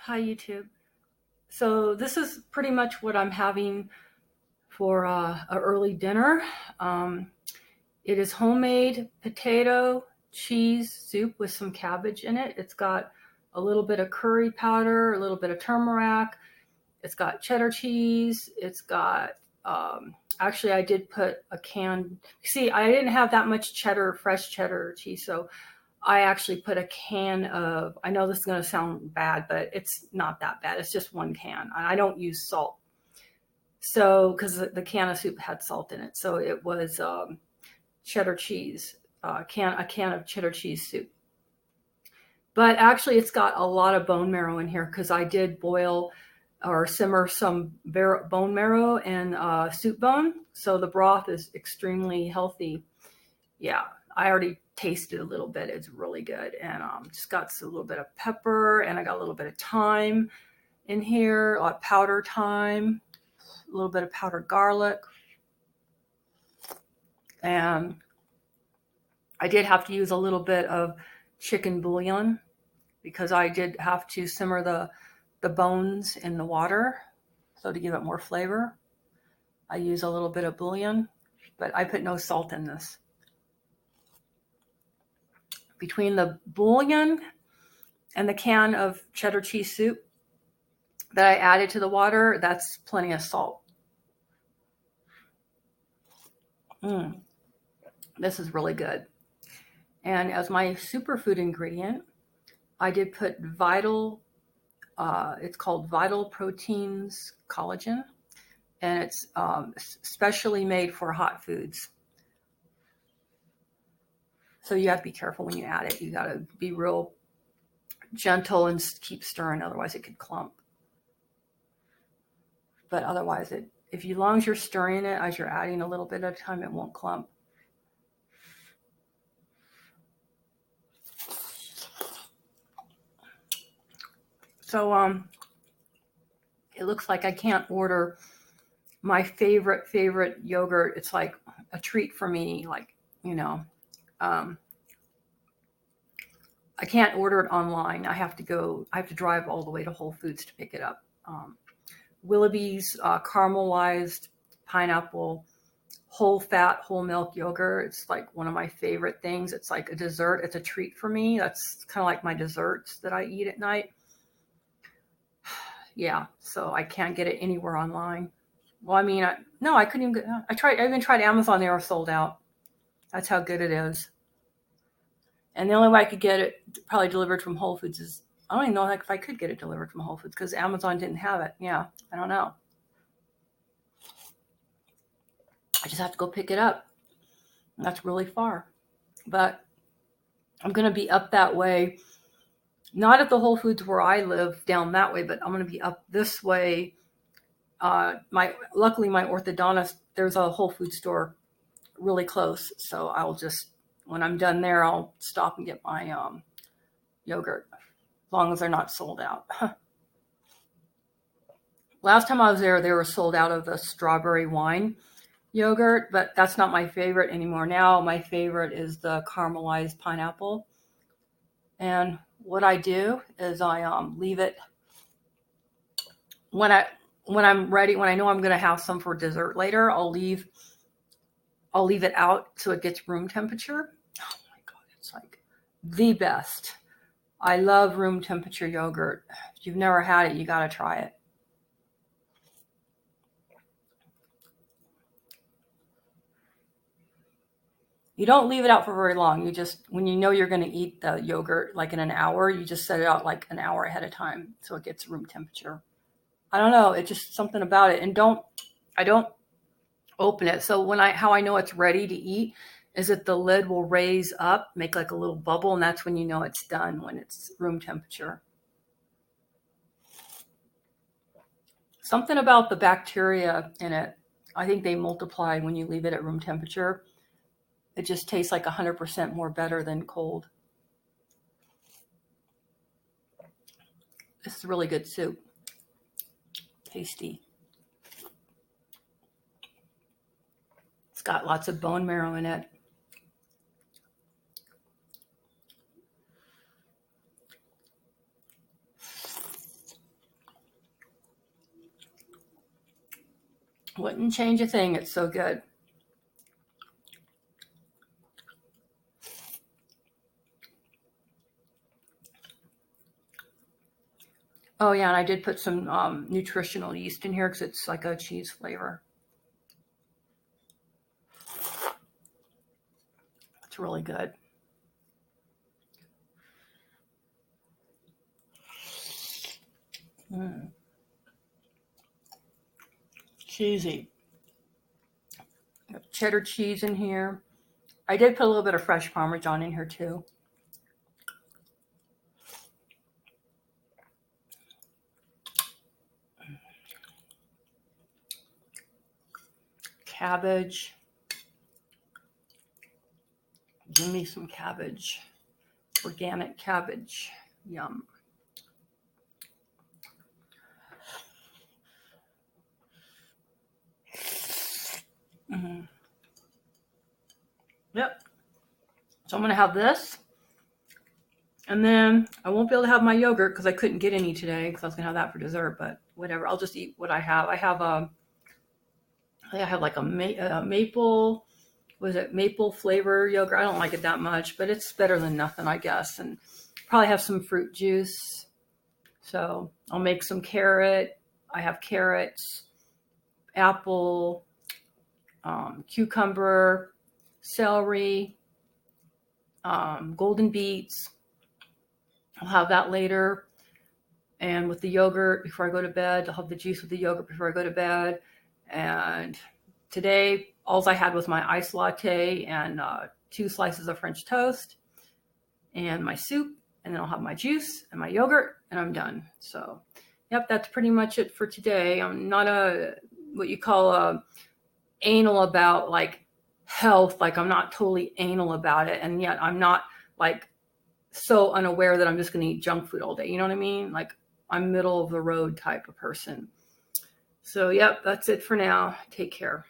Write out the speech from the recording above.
Hi, YouTube. So this is pretty much what I'm having for a early dinner. Um, it is homemade potato cheese soup with some cabbage in it. It's got a little bit of curry powder, a little bit of turmeric. It's got cheddar cheese. It's got, actually, I did put a can. See, I didn't have that much cheddar, fresh cheddar cheese, so I actually put a can of, I know this is going to sound bad, but it's not that bad. It's just one can. I don't use salt. So, because the can of soup had salt in it. So it was cheddar cheese, a can of cheddar cheese soup. But actually, it's got a lot of bone marrow in here because I did boil or simmer some bone marrow and soup bone. So the broth is extremely healthy. Yeah, I already tasted a little bit. It's really good. And just got a little bit of pepper, and I got a little bit of thyme in here, powdered thyme, a little bit of powdered garlic. And I did have to use a little bit of chicken bouillon because I did have to simmer the bones in the water. So to give it more flavor, I use a little bit of bouillon, but I put no salt in this. Between the bouillon and the can of cheddar cheese soup that I added to the water, that's plenty of salt. This is really good. And as my superfood ingredient, I did put it's called Vital Proteins Collagen, and it's specially made for hot foods. So you have to be careful when you add it. You got to be real gentle and keep stirring, otherwise it could clump. But otherwise, as long as you're stirring it as you're adding a little bit at a time, it won't clump. So it looks like I can't order my favorite yogurt. It's like a treat for me. Like, I can't order it online. I have to drive all the way to Whole Foods to pick it up. Willoughby's caramelized pineapple, whole fat, whole milk yogurt. It's like one of my favorite things. It's like a dessert. It's a treat for me. That's kind of like my desserts that I eat at night. Yeah, so I can't get it anywhere online. Well, I mean, I couldn't even I even tried Amazon. They were sold out. That's how good it is. And the only way I could get it probably delivered from Whole Foods is, I don't even know if I could get it delivered from Whole Foods because Amazon didn't have it. Yeah, I don't know. I just have to go pick it up. And that's really far. But I'm going to be up that way. Not at the Whole Foods where I live down that way, but I'm going to be up this way. Luckily my orthodontist, there's a Whole Food store really close. So I'll just, when I'm done there, I'll stop and get my yogurt, as long as they're not sold out. Last time I was there, they were sold out of the strawberry wine yogurt, but that's not my favorite anymore. Now my favorite is the caramelized pineapple. And what I do is I leave it when I'm ready, when I know I'm going to have some for dessert later, I'll leave it out so it gets room temperature. Oh my God, it's like the best. I love room temperature yogurt. If you've never had it, you got to try it. You don't leave it out for very long. You just, when you know you're going to eat the yogurt like in an hour, you just set it out like an hour ahead of time so it gets room temperature. I don't know. It's just something about it. And I don't open it. So how I know it's ready to eat is that the lid will raise up, make like a little bubble, and that's when you know it's done, when it's room temperature. Something about the bacteria in it, I think they multiply when you leave it at room temperature. It just tastes like 100% more better than cold. This is really good soup. Tasty. It's got lots of bone marrow in it. Wouldn't change a thing. It's so good. Oh yeah, and I did put some nutritional yeast in here because it's like a cheese flavor. It's really good. Mm. Cheesy. Cheddar cheese in here. I did put a little bit of fresh Parmesan in here too. Cabbage. Give me some cabbage. Organic cabbage. Yum. Mm-hmm. Yep. So I'm going to have this. And then I won't be able to have my yogurt because I couldn't get any today because I was going to have that for dessert. But whatever. I'll just eat what I have. I think I have like a maple, was it maple flavor yogurt? I don't like it that much, but it's better than nothing, I guess. And probably have some fruit juice. So I'll make some carrot. I have carrots, apple, cucumber, celery, golden beets. I'll have that later. And with the yogurt before I go to bed, I'll have the juice with the yogurt before I go to bed. And today, all I had was my iced latte and 2 slices of French toast and my soup. And then I'll have my juice and my yogurt and I'm done. So, yep, that's pretty much it for today. I'm not what you call anal about like health. Like I'm not totally anal about it. And yet I'm not like so unaware that I'm just going to eat junk food all day. You know what I mean? Like I'm middle of the road type of person. So, yep, that's it for now. Take care.